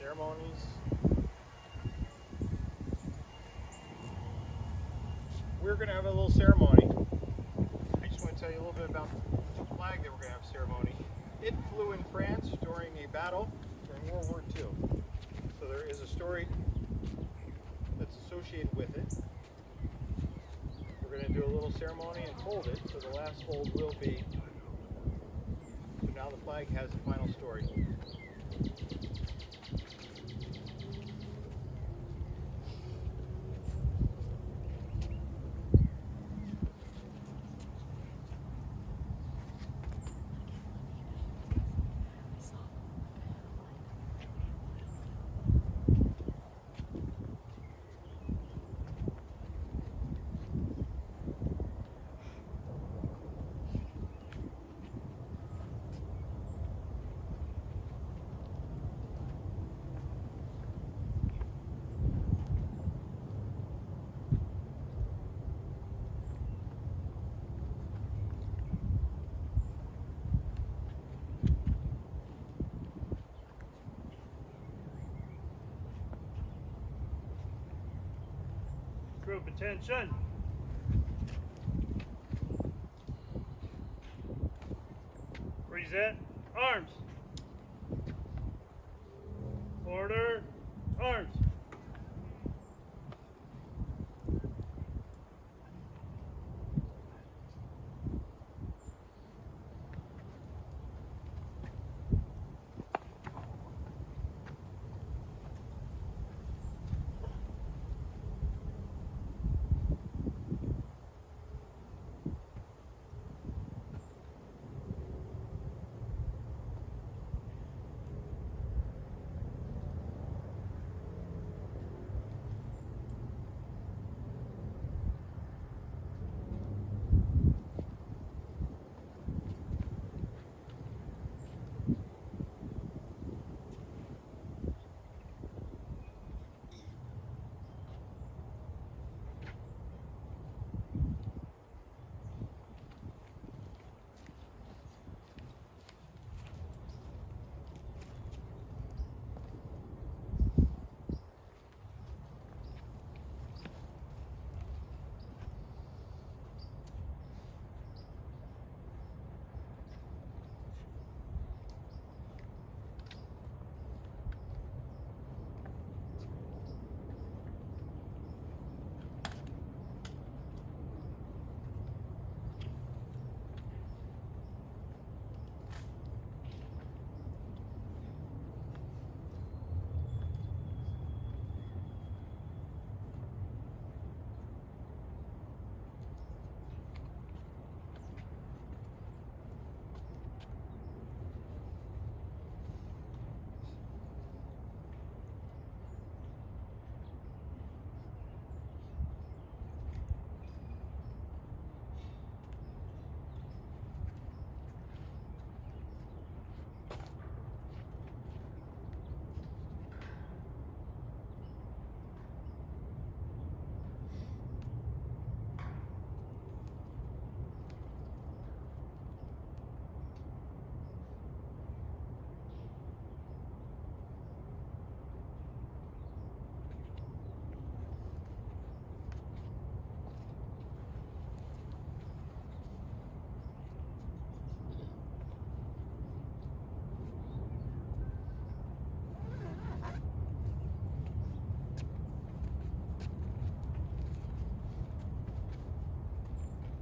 ceremonies. We're going to have a little ceremony. I just want to tell you a little bit about the flag that we're going to have ceremony. It flew in France during a battle during World War II. So there is a story that's associated with it. We're going to do a little ceremony and fold it, so the last fold will be. So now the flag has the final story. Group attention. Present arms. Order arms.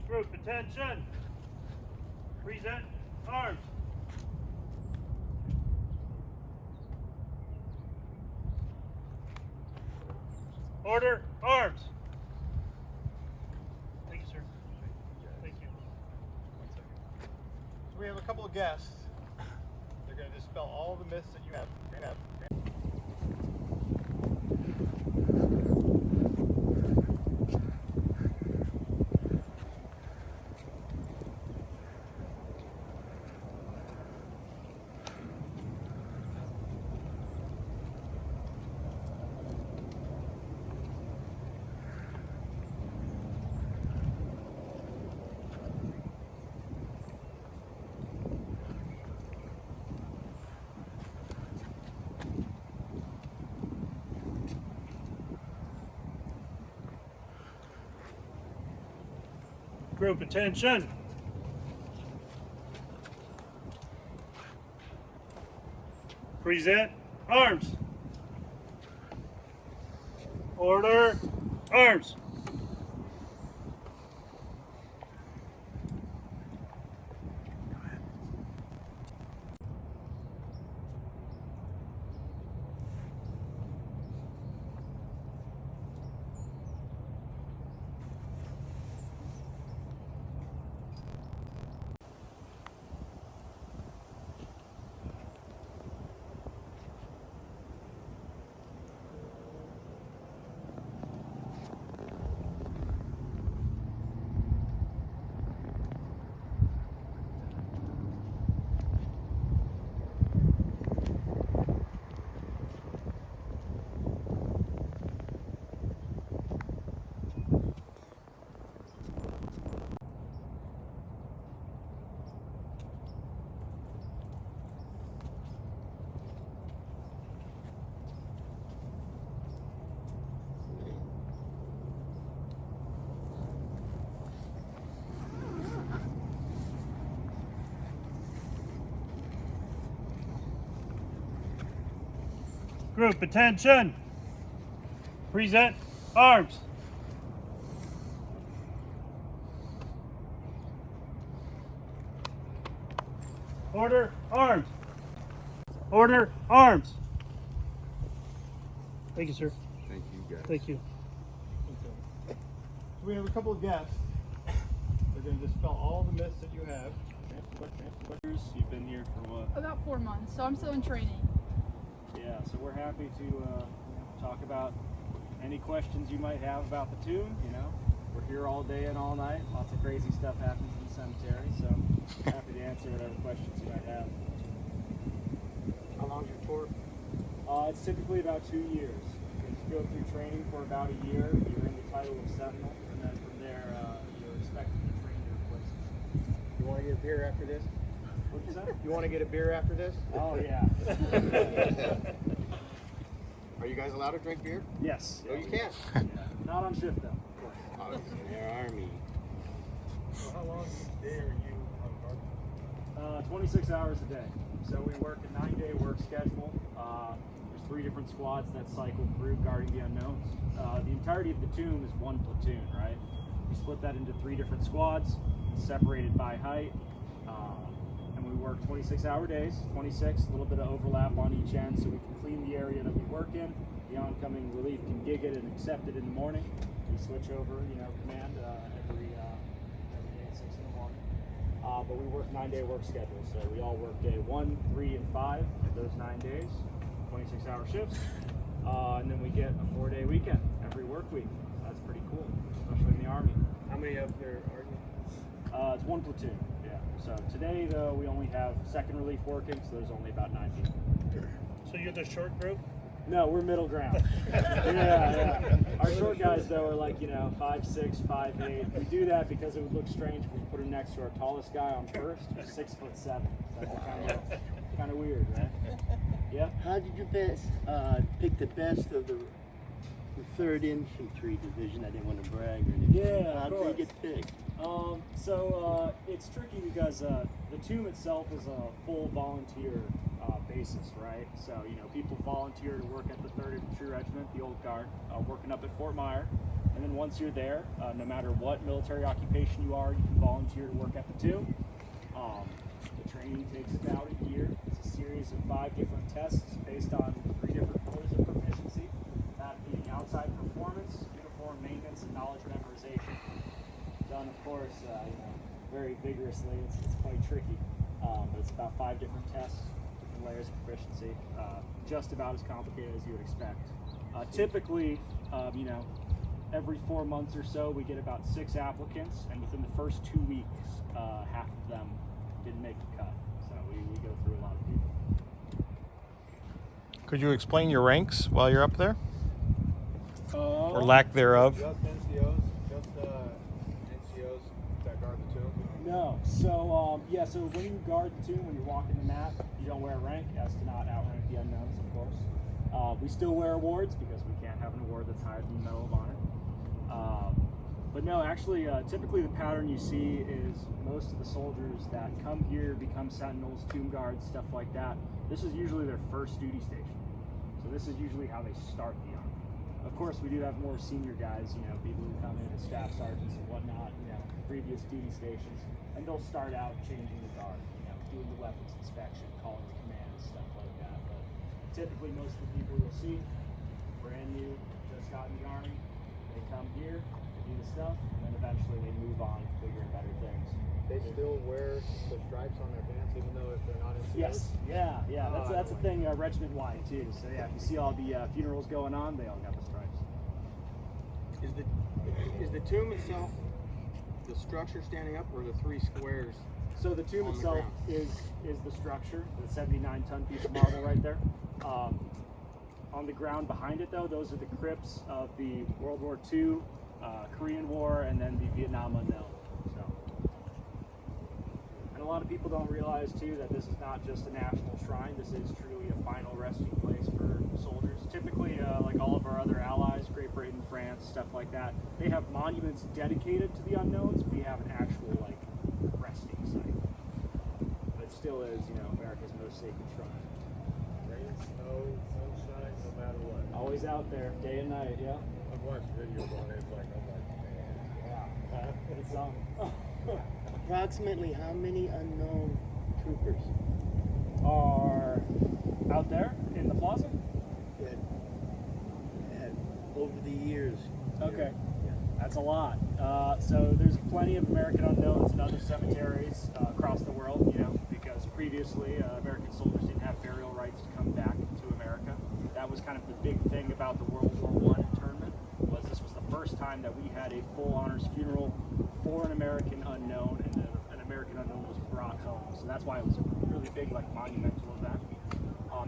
Group attention. Present arms. Order arms. Thank you, sir. Thank you. 1 second. So we have a couple of guests. They're going to dispel all the myths that you have. Group attention. Present arms. Order arms. Group attention. Present arms. Order arms. Order arms. Thank you, sir. Thank you, guys. Thank you. So we have a couple of guests. They're going to dispel all the myths that you have. You've been here for what? About 4 months, so I'm still in training. Yeah, so we're happy to talk about any questions you might have about the tomb. You know, we're here all day and all night. Lots of crazy stuff happens in the cemetery, so happy to answer whatever questions you might have. How long's your tour? It's typically about 2 years. You go through training for about a year. You earn the title of Sentinel, and then from there you're expected to train your places. You want to get a beer after this? What'd you say? You want to get a beer after this? Oh yeah. Are you guys allowed to drink beer? Yes. No, you can't. Not on shift though, of course. Oh, this is their army. So how long each day are you on guard? 26 hours a day. So we work a 9-day work schedule. There's 3 different squads that cycle through guarding the unknowns. The entirety of the tomb is 1 platoon, right? We split that into 3 different squads, separated by height. And we work 26-hour days, 26, a little bit of overlap on each end so we can clean the area that we work in. The oncoming relief can gig it and accept it in the morning. We switch over, command every day at 6 in the morning. But we work 9-day work schedule, so we all work day 1, 3, and 5 of those 9 days, 26-hour shifts. And then we get a 4-day weekend every work week. That's pretty cool, especially in the Army. How many of there are you? It's 1 platoon, yeah. So today, though, we only have second relief working, so there's only about 9 people. So you're the short group? No, we're middle ground. yeah. Our short guys, though, are like, 5'6", 5'8". We do that because it would look strange if we put him next to our tallest guy on first, who's 6'7". So that's kind of weird, right? Yeah. How did you pick the best of the 3rd Infantry Division? I didn't want to brag or anything. Yeah, How of did they course. get picked? It's tricky because the tomb itself is a full volunteer basis, right? So, people volunteer to work at the 3rd Infantry Regiment, the old guard, working up at Fort Myer. And then once you're there, no matter what military occupation you are, you can volunteer to work at the tomb. The training takes about a year. It's a series of 5 different tests based on 3 different pillars of proficiency, that being outside performance, uniform maintenance, and knowledge memorization. Done, of course, very vigorously. It's quite tricky, but it's about 5 different tests, different layers of proficiency, just about as complicated as you would expect. Typically, every 4 months or so, we get about 6 applicants, and within the first 2 weeks, half of them didn't make the cut. So we go through a lot of people. Could you explain your ranks while you're up there? Or lack thereof? Just NCOs? Just NCOs that guard the tomb? No. So when you guard the tomb, when you're walking the mat, you don't wear a rank as to not outrank the unknowns, of course. We still wear awards because we can't have an award that's higher than the Medal of Honor. But no, actually, typically the pattern you see is most of the soldiers that come here become sentinels, tomb guards, stuff like that. This is usually their first duty station. So this is usually how they start the army. Of course, we do have more senior guys, you know, people who come in as staff sergeants and whatnot, you know, previous duty stations, and they'll start out changing the guard, you know, doing the weapons inspection, calling the commands, stuff like that. But typically, most of the people you'll see, brand new, just got in the army, they come here, they do the stuff, and then eventually they move on, bigger and better things. They still wear the stripes on their pants, even though if they're not in Yes, yeah. That's a thing regiment-wide too. So yeah, if you see all the funerals going on, they all got the stripes. Is the tomb itself the structure standing up, or the three squares? So the tomb on the itself ground? is the structure, the 79-ton piece of marble right there. On the ground behind it, though, those are the crypts of the World War II, Korean War, and then the Vietnam unknown. So, and a lot of people don't realize too that this is not just a national shrine. This is truly a final resting place for soldiers. Typically, like all of our other allies, Great Britain, France, stuff like that, they have monuments dedicated to the unknowns. We have an actual like resting site, but it still is, you know, America's most sacred shrine. Rain, snow, sunshine, no matter what. Always out there, day and night. Yeah. I've watched videos on it. It's like, I'm like, man. It's Approximately how many unknown troopers are out there in the plaza. that had over the years? Okay, that's a lot. So there's plenty of American unknowns in other cemeteries across the world, you know, because previously American soldiers didn't have burial rights to come back to America. That was kind of the big thing about the World War I internment, was this was the first time that we had a full honors funeral for an American unknown, and then an American unknown was brought home. So that's why it was a really big, like, monumental event.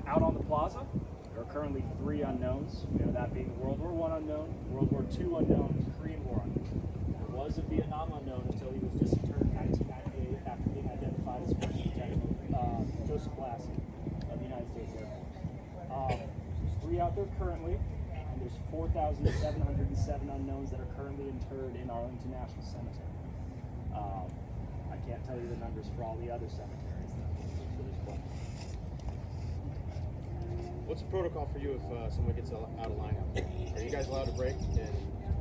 Out on the plaza, there are currently 3 unknowns, you know, that being the World War I unknown, World War II unknown, and the Korean War unknown. There was a Vietnam unknown until he was disinterred in 1998 after being identified as First Lieutenant Joseph Lassie of the United States Air Force. There's 3 out there currently, and there's 4,707 unknowns that are currently interred in Arlington National Cemetery. I can't tell you the numbers for all the other cemeteries, so there's plenty. What's the protocol for you if someone gets out of line out there? Are you guys allowed to break and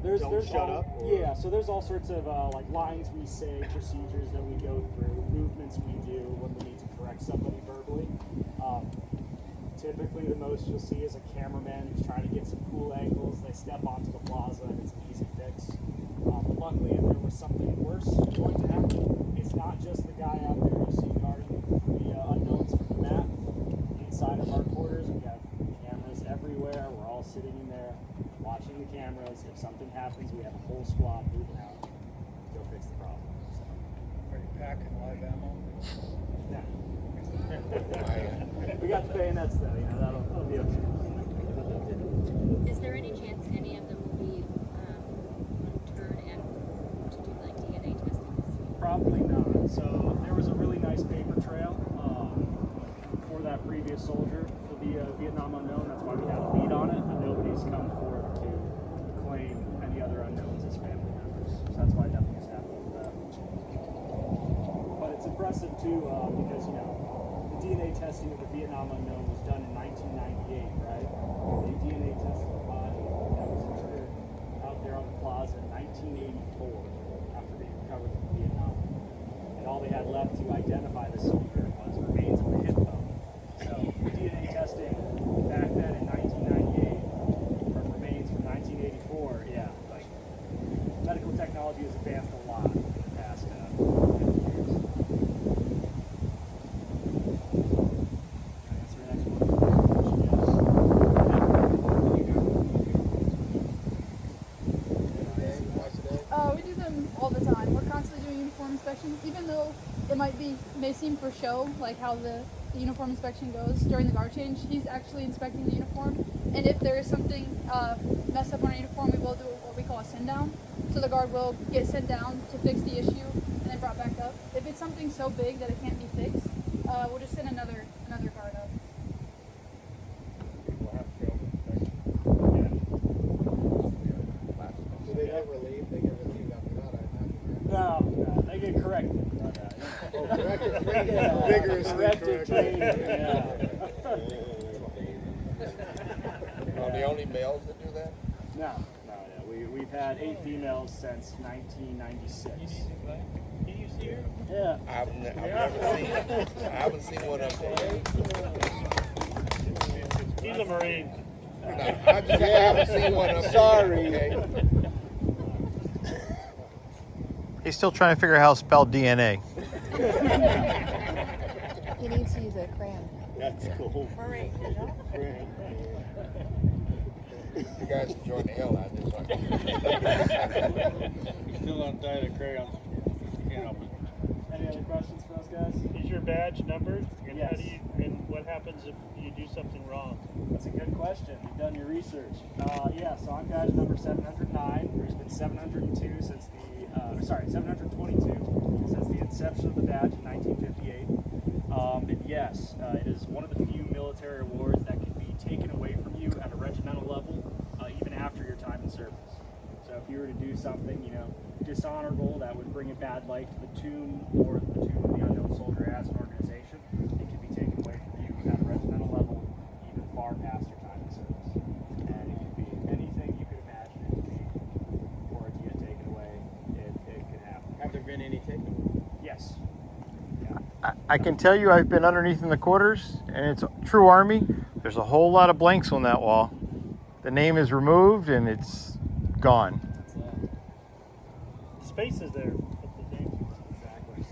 There's shut all, up? Or? Yeah, so there's all sorts of like lines we say, procedures that we go through, movements we do when we need to correct somebody verbally. Typically, the most you'll see is a cameraman who's trying to get some cool angles. They step onto the plaza and it's an easy fix. But luckily, if there was something worse going to happen, it's not just the guy out there you see guarding the unknowns from the mat. Inside of our quarters, we have cameras everywhere. We're all sitting in there watching the cameras. If something happens, we have a whole squad moving out to go fix the problem. So. Are you packing live ammo? Yeah. We got the bayonets though, you know, that'll be okay. Is there any chance any of them will be interred and to do like DNA testing? Probably not. So there was a really nice paper trail for that previous soldier for the Vietnam unknown. That's why we had a lead on it, but nobody's come forward to claim any other unknowns as family members. So that's why nothing has happened with that. But it's impressive too because, you know, the DNA testing of the Vietnam unknown was done in 1998, right? They DNA tested the body that was interred out there on the plaza in 1984 after being recovered from Vietnam. And all they had left to identify the soldier was remains of the hip bone. So DNA testing back then in 1998 from remains from 1984, yeah, like medical technology has advanced a lot in the past 50 years. We do them all the time. We're constantly doing uniform inspections, even though it may seem for show, like how the uniform inspection goes during the guard change. He's actually inspecting the uniform, and if there is something messed up on our uniform, we will do what we call a send down. So the guard will get sent down to fix the issue and then brought back up. If it's something so big that it can't be fixed, we'll just send another guard up. We'll have field inspection. Do they get relieved? They get relieved after get corrected. Vigorously Corrected training. Yeah. Are the only males that do that? No. We've had 8 females since 1996. Yeah. I've never seen. I haven't seen one up there. He's a Marine. No, I haven't seen one up there. Sorry. Okay? He's still trying to figure out how to spell DNA. He needs to use a crayon. That's cool. Marie. You guys enjoying the hell out of this, aren't you? Still on diet of crayons. Can't help it. Any other questions for us guys? Is your badge numbered? And Yes. and what happens if you do something wrong? That's a good question. You've done your research. Yeah, so I'm badge number 709. There's been 702 since the, 722 since the inception of the badge in 1958. And yes, it is one of the few military awards that can be taken away from you at a regimental level, even after your time in service. So if you were to do something, dishonorable that would bring a bad light to the platoon or the platoon of the unknown soldier as an organization, it can be taken away from you at a regimental level, even far past your time in service. And it could be anything you could imagine it to be, for it to get taken away. It could happen. Have there been any taken? Yes. I can tell you I've been underneath in the quarters, and it's true Army. There's a whole lot of blanks on that wall. The name is removed, and it's gone. That's it. Space is there. But the name. Exactly.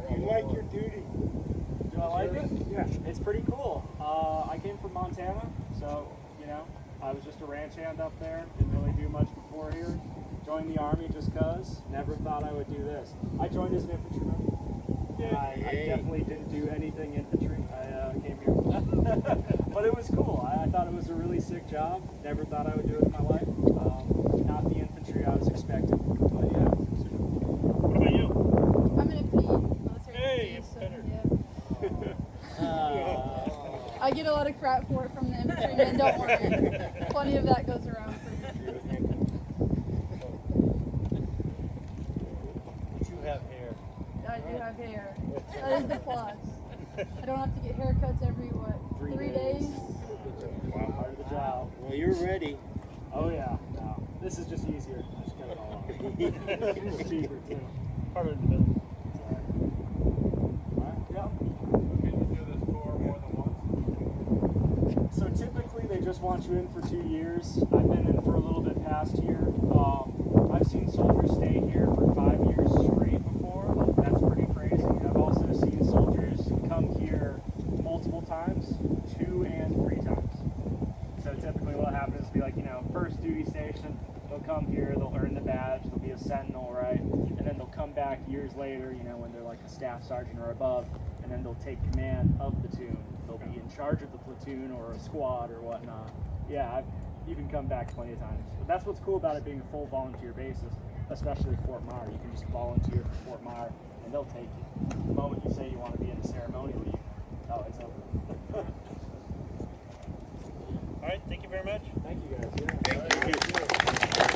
You like your duty. Do I like it? Yeah. It's pretty cool. I came from Montana, so, I was just a ranch hand up there. Didn't really do much before here. Joined the Army just because. Never thought I would do this. I joined as an infantryman. I definitely didn't do anything infantry. I came here. But it was cool. I thought it was a really sick job. Never thought I would do it in my life. Not the infantry I was expecting. But yeah. What about you? I'm in a P, military Hey, P, so better. yeah. I get a lot of crap for it from the infantrymen, don't worry. Plenty of that goes around for me. But you have hair. I do have hair. That is the plus. I don't have to get haircuts every, 3 days? Part of the job. Well, you're ready. Oh yeah. No. This is just easier. Just cut it all off. It's cheaper too. Part of the middle. Alright, yeah. Can you do this for more than once? So typically they just want you in for 2 years. I've been in for a little bit past here. I've seen soldiers stay here for 5 years straight before. That's pretty crazy. I've also seen soldiers come here multiple times, 2 and 3 times. So typically what happens is be like, first duty station, they'll come here, they'll earn the badge, they'll be a sentinel, right? And then they'll come back years later, when they're like a staff sergeant or above, and then they'll take command of the platoon. They'll be in charge of the platoon or a squad or whatnot. Yeah, I've even come back plenty of times. But that's what's cool about it being a full volunteer basis, especially Fort Myer. You can just volunteer for Fort Myer, and they'll take you. The moment you say you want to be in the ceremony, it's over. All right. Thank you very much. Thank you guys. Yeah. Thank you.